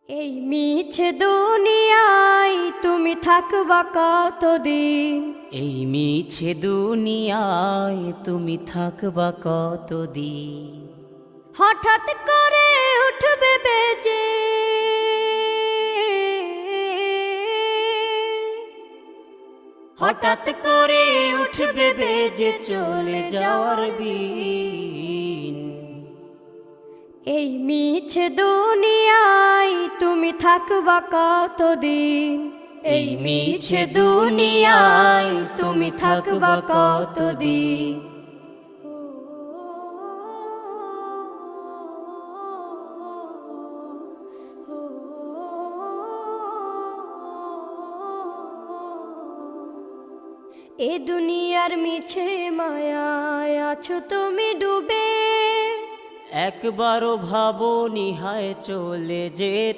এই মিছে দুনিয়ায় তুমি থাকবা কতদিন? এই মিছে দুনিয়ায় তুমি থাকবা কতদিন? হঠাৎ করে উঠবে বেজে হঠাৎ করে উঠবে বেজে চলে যাওয়ার বিন। এই মিছে দুনিয়ায় তুমি থাকবা কতদিন? এই মিছে দুনিয়ায় তুমি থাকবা কতদিন? এ দুনিয়ার মিছে মায়ায় আছো তুমি ডুবে, একবারও ভাবো নিহায় চলে যেতে।